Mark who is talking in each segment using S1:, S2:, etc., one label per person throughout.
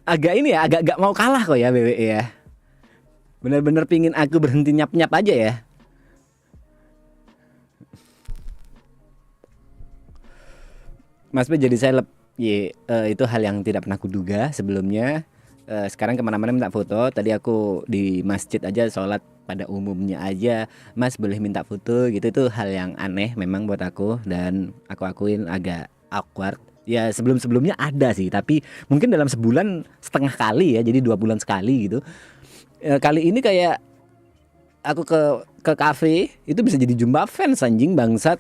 S1: agak ini ya, agak gak mau kalah kok ya WWE ya. Bener-bener pingin aku berhenti nyap-nyap aja ya. Mas B jadi seleb. Itu hal yang tidak pernah kuduga sebelumnya. Sekarang kemana-mana minta foto. Tadi aku di masjid aja sholat pada umumnya aja, Mas boleh minta foto gitu. Itu hal yang aneh memang buat aku, dan aku akuin agak awkward. Ya sebelum-sebelumnya ada sih, tapi mungkin dalam sebulan setengah kali ya, jadi 2 bulan sekali gitu. Kali ini kayak aku ke kafe itu bisa jadi jumpa fans, anjing bangsat.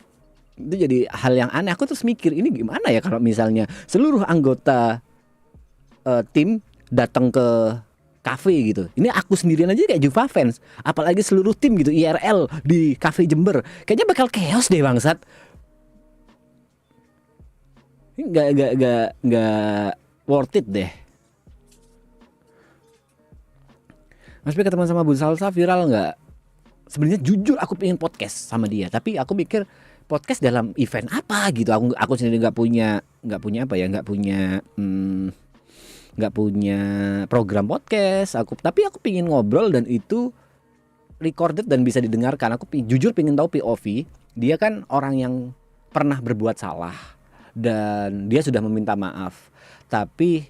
S1: Itu jadi hal yang aneh. Aku terus mikir, ini gimana ya kalau misalnya seluruh anggota tim datang ke kafe gitu. Ini aku sendirian aja kayak Juva fans, apalagi seluruh tim gitu IRL di kafe Jember. Kayaknya bakal chaos deh bangsat. Ini nggak worth it deh. Mas P ketemu sama Bun Salsa viral nggak? Sebenarnya jujur aku pengen podcast sama dia, tapi aku mikir podcast dalam event apa gitu. Aku sendiri nggak punya apa ya, nggak punya program podcast. Tapi aku pingin ngobrol dan itu recorded dan bisa didengarkan. Aku jujur pingin tahu POV. Dia kan orang yang pernah berbuat salah dan dia sudah meminta maaf. Tapi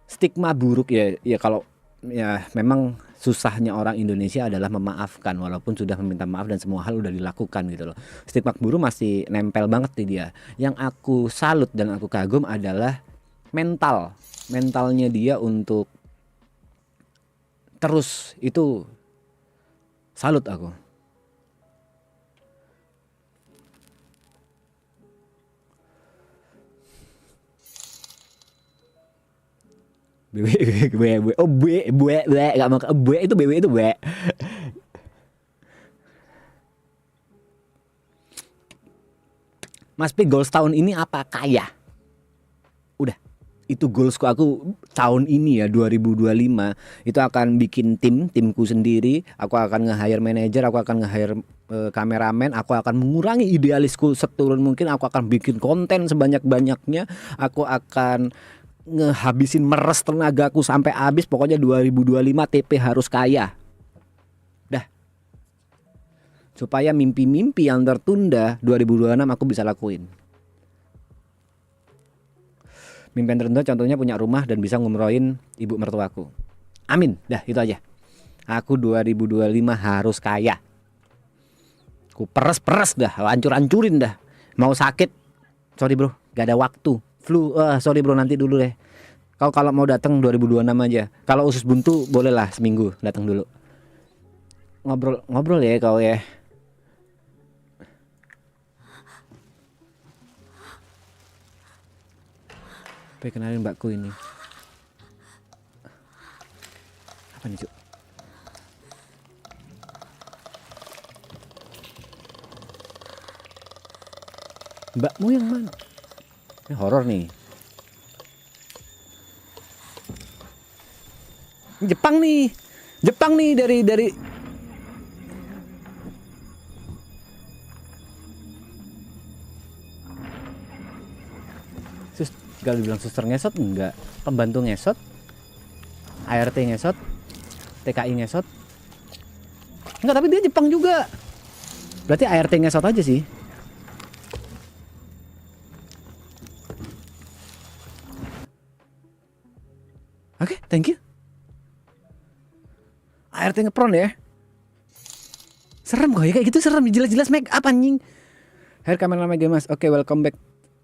S1: stigma buruk ya kalau ya memang susahnya orang Indonesia adalah memaafkan walaupun sudah meminta maaf dan semua hal udah dilakukan gitu loh. Stigma buruk masih nempel banget di dia. Yang aku salut dan aku kagum adalah mentalnya dia untuk terus, itu salut aku. Gak mau itu BW itu B. Mas P, goals tahun ini apa? Kaya. Udah, itu goalsku aku tahun ini ya 2025. Itu akan bikin timku sendiri. Aku akan nge-hire manajer, aku akan nge-hire kameramen, aku akan mengurangi idealisku seturun mungkin, aku akan bikin konten sebanyak-banyaknya, aku akan ngehabisin meres tenagaku sampai habis. Pokoknya 2025 TP harus kaya. Dah. Supaya mimpi-mimpi yang tertunda 2026 aku bisa lakuin. Mimpi yang tertunda contohnya punya rumah dan bisa ngumrohin ibu mertuaku. Amin. Dah, itu aja. Aku 2025 harus kaya. Ku peres-peres dah, hancur-hancurin dah. Mau sakit, sorry bro, gak ada waktu. Flu, sorry bro, nanti dulu deh. Kau kalau mau datang 2026 aja. Kalau usus buntu bolehlah seminggu datang dulu. Ngobrol ya kau ya. Pengen kenalin mbakku ini. Apa nih, Cuk? Mbakmu yang mana? Ini horor nih. Jepang nih dari kalau dibilang suster ngesot enggak, pembantu ngesot, ART ngesot, TKI ngesot. Enggak, tapi dia Jepang juga. Berarti ART ngesot aja sih. Oke, thank you. ART ngepron ya. Serem kok ya kayak gitu, serem, jelas-jelas make up anjing. Hair kameramen Mas. Oke, welcome back.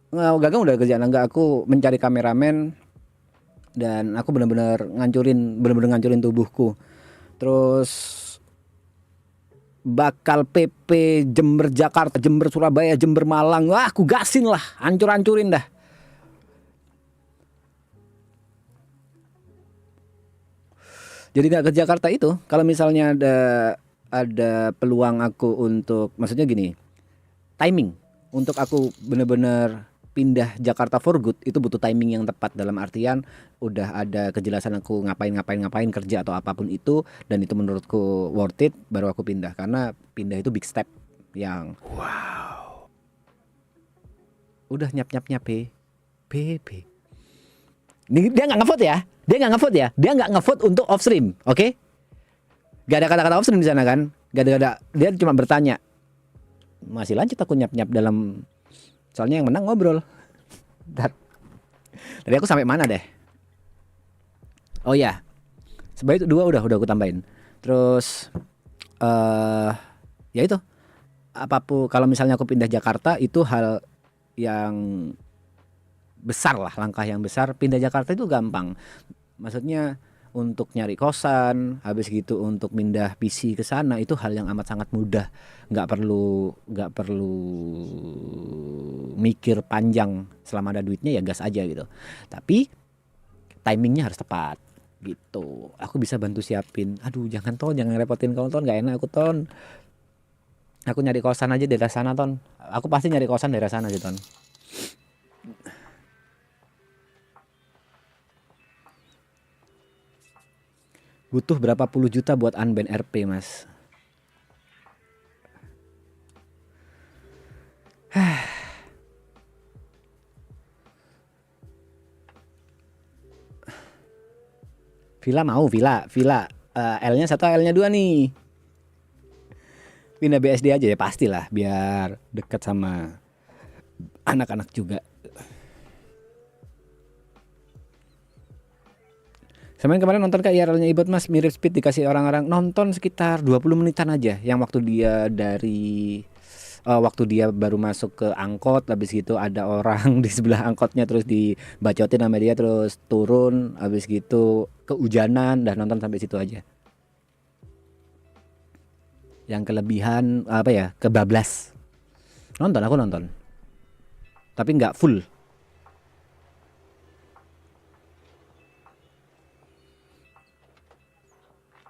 S1: Gagang udah kerjaan enggak, aku mencari kameramen dan aku benar-benar ngancurin tubuhku. Terus bakal PP Jember Jakarta, Jember Surabaya, Jember Malang. Wah, aku gasin lah, hancur-hancurin dah. Jadi nggak ke Jakarta itu kalau misalnya ada peluang aku untuk, maksudnya gini, timing untuk aku bener-bener pindah Jakarta for good itu butuh timing yang tepat, dalam artian udah ada kejelasan aku ngapain kerja atau apapun itu, dan itu menurutku worth it, baru aku pindah. Karena pindah itu big step yang udah nyap-nyap-nyap. Dia nggak ngevote ya. Dia nggak ngevote ya. Dia nggak ngevote untuk off stream. Oke? Gak ada kata-kata off stream di sana kan? Gak ada. Dia cuma bertanya. Masih lanjut aku nyap-nyap dalam. Soalnya yang menang ngobrol. Tadi aku sampai mana deh? Oh ya. Sebaik itu 2 udah aku tambahin. Terus ya itu. Apapun kalau misalnya aku pindah Jakarta itu hal yang besar lah, langkah yang besar. Pindah Jakarta itu gampang. Maksudnya untuk nyari kosan, habis gitu untuk pindah PC ke sana itu hal yang amat sangat mudah. Nggak perlu mikir panjang, selama ada duitnya ya gas aja gitu. Tapi timingnya harus tepat gitu. Aku bisa bantu siapin. Aduh jangan jangan repotin kau Ton, nggak enak aku Ton. Aku nyari kosan aja daerah sana Ton. Aku pasti nyari kosan daerah sana sih Ton. Butuh berapa puluh juta buat unban RP mas? Villa mau, villa L-nya 1, L-nya 2 nih. Pindah BSD aja ya pastilah biar dekat sama anak-anak juga. Kemarin nonton ke IRL-nya Ibot mas, mirip Speed dikasih orang-orang nonton sekitar 20 menitan aja. Yang waktu dia waktu dia baru masuk ke angkot, habis gitu ada orang di sebelah angkotnya terus dibacotin sama dia, terus turun, habis gitu kehujanan, dah nonton sampai situ aja. Yang kelebihan apa ya, kebablas. Aku nonton. Tapi nggak full.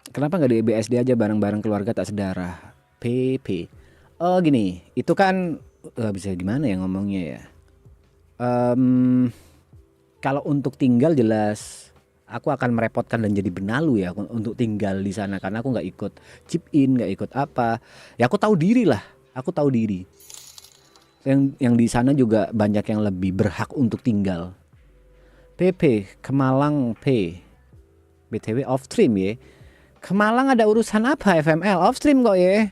S1: Kenapa nggak di BSD aja bareng-bareng keluarga tak sedarah? PP. Oh gini, itu kan bisa gimana ya ngomongnya ya? Kalau untuk tinggal jelas aku akan merepotkan dan jadi benalu ya untuk tinggal di sana karena aku nggak ikut chip in, nggak ikut apa. Ya aku tahu diri lah, aku tahu diri. Yang di sana juga banyak yang lebih berhak untuk tinggal. PP ke Malang P. BTW off stream ya. Ke Malang ada urusan apa FML? Off stream kok ya.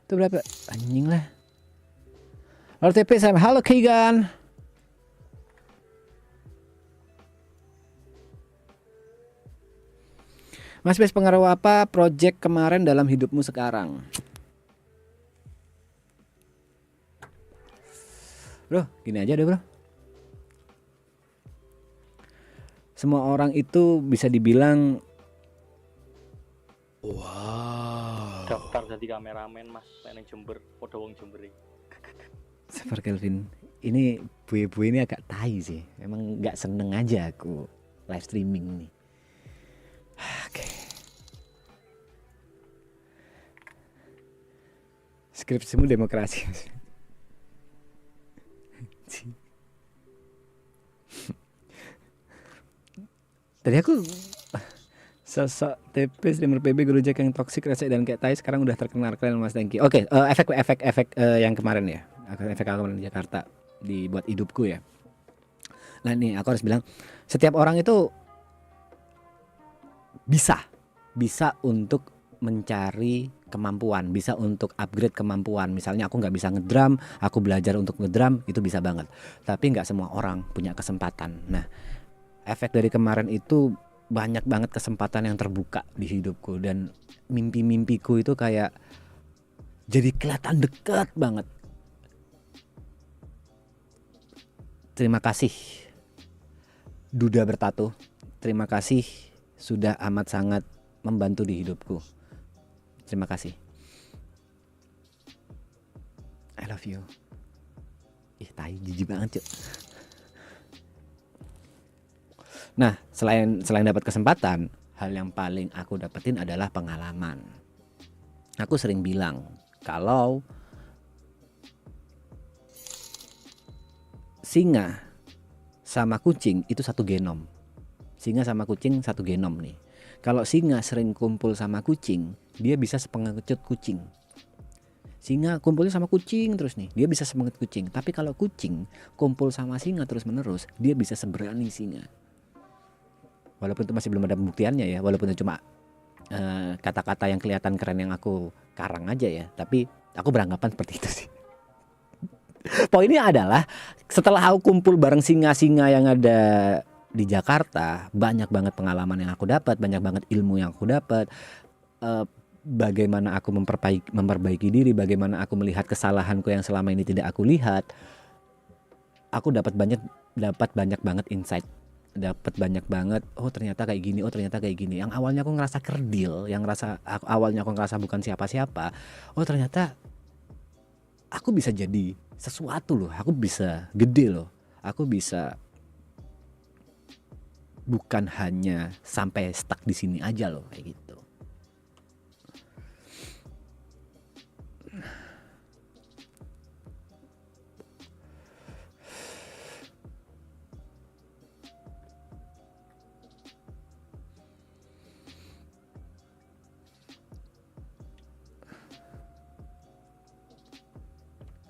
S1: Itu berapa? Anjing lah. Lalu TP saya. Halo Keegan. Mas Bes, pengaruh apa project kemarin dalam hidupmu sekarang? Bro, gini aja deh bro. Semua orang itu bisa dibilang wow.
S2: Daftar jadi kameramen mas, pengen Jember, podo wong Jember.
S1: Sabar Kelvin, ini buye-buye ini agak tai sih. Emang nggak seneng aja aku live streaming nih. Oke. Skripsimu demokrasi. Tadi aku sosok TP streamer PB guru Jack yang toksik, resek dan kayak tai sekarang udah terkenal, keren mas, thank you. Oke, efek yang kemarin ya, efek aku kemarin di Jakarta dibuat hidupku ya. Nah nih aku harus bilang setiap orang itu bisa untuk mencari kemampuan, bisa untuk upgrade kemampuan. Misalnya aku nggak bisa ngedrum, aku belajar untuk ngedrum, itu bisa banget. Tapi nggak semua orang punya kesempatan. Nah efek dari kemarin itu banyak banget kesempatan yang terbuka di hidupku dan mimpi-mimpiku itu kayak jadi kelihatan dekat banget. Terima kasih Duda Bertato. Terima kasih sudah amat sangat membantu di hidupku. Terima kasih. I love you. Tai jijik banget cuy. Nah, selain dapat kesempatan, hal yang paling aku dapetin adalah pengalaman. Aku sering bilang kalau singa sama kucing itu satu genom. Singa sama kucing satu genom nih. Kalau singa sering kumpul sama kucing, dia bisa sepengecut kucing. Singa kumpulnya sama kucing terus nih, dia bisa sepengecut kucing. Tapi kalau kucing kumpul sama singa terus menerus, dia bisa seberani singa. Walaupun itu masih belum ada pembuktiannya ya, walaupun itu cuma kata-kata yang kelihatan keren yang aku karang aja ya, tapi aku beranggapan seperti itu sih. Poinnya adalah setelah aku kumpul bareng singa-singa yang ada di Jakarta, banyak banget pengalaman yang aku dapat, banyak banget ilmu yang aku dapat. Bagaimana aku memperbaiki diri, bagaimana aku melihat kesalahanku yang selama ini tidak aku lihat. Aku dapat banyak banget insight, dapat banyak banget. Oh ternyata kayak gini, oh ternyata kayak gini. Yang awalnya aku ngerasa kerdil, awalnya aku ngerasa bukan siapa-siapa. Oh ternyata aku bisa jadi sesuatu loh, aku bisa gede loh, aku bisa bukan hanya sampai stuck di sini aja loh kayak gitu.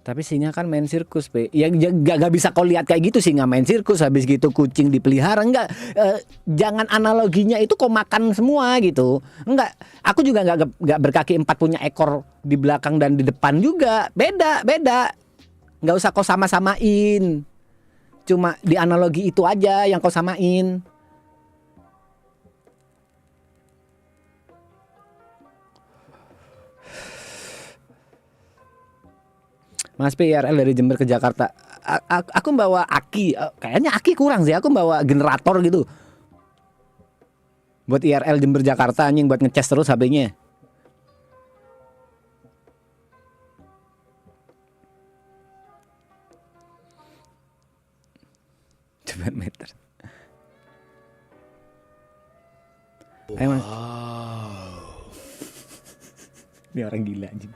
S1: Tapi singa kan main sirkus, Pe. Ya gak bisa kau lihat kayak gitu, singa main sirkus habis gitu kucing dipelihara. Enggak, jangan analoginya itu kau makan semua gitu. Enggak, aku juga enggak berkaki 4 punya ekor di belakang dan di depan juga. Beda. Enggak usah kau sama-samain. Cuma di analogi itu aja yang kau samain. Mas PRL dari Jember ke Jakarta. Aku bawa aki, kayaknya aki kurang sih. Aku bawa generator gitu. Buat IRL Jember Jakarta anjing, buat ngecas terus HP-nya. Coba meter. Ayo Mas. Ini orang gila anjing.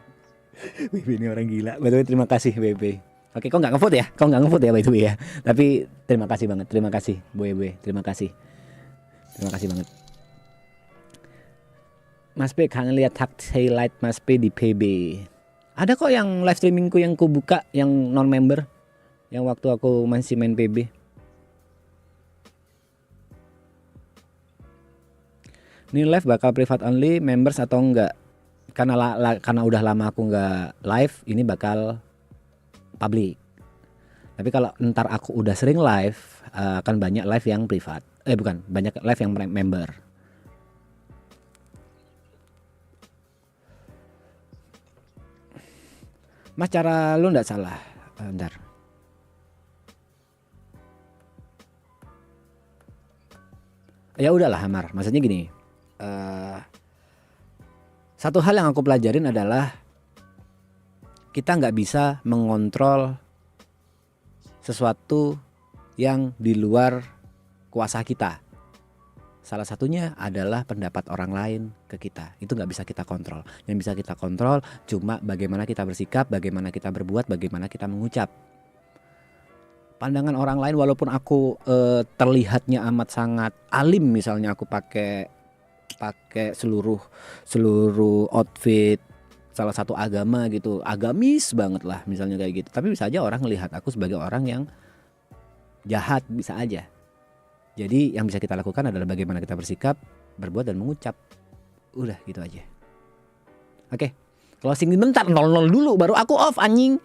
S1: WB ini orang gila. By the way, terima kasih WB. Oke, kau nggak ngevote ya? Kau nggak ngevote ya by the way ya? Tapi terima kasih banget. Terima kasih WB. Terima kasih. Terima kasih banget. Mas P kangen lihat highlight Mas P di PB. Ada kok yang live streamingku yang ku buka yang non member, yang waktu aku masih main PB. Ini live bakal private only, members atau enggak? Karena udah lama aku nggak live, ini bakal public. Tapi kalau ntar aku udah sering live, akan banyak live yang privat. Banyak live yang member. Mas, cara lu nggak salah. Bentar. Ya udahlah Hamar. Maksudnya gini. Satu hal yang aku pelajarin adalah kita nggak bisa mengontrol sesuatu yang di luar kuasa kita. Salah satunya adalah pendapat orang lain ke kita. Itu nggak bisa kita kontrol. Yang bisa kita kontrol cuma bagaimana kita bersikap, bagaimana kita berbuat, bagaimana kita mengucap. Pandangan orang lain walaupun aku terlihatnya amat sangat alim, misalnya aku pakai seluruh outfit salah satu agama gitu, agamis banget lah misalnya kayak gitu, tapi bisa aja orang melihat aku sebagai orang yang jahat, bisa aja. Jadi yang bisa kita lakukan adalah bagaimana kita bersikap, berbuat dan mengucap. Udah gitu aja. Oke, closing bentar, 00 dulu baru aku off anjing.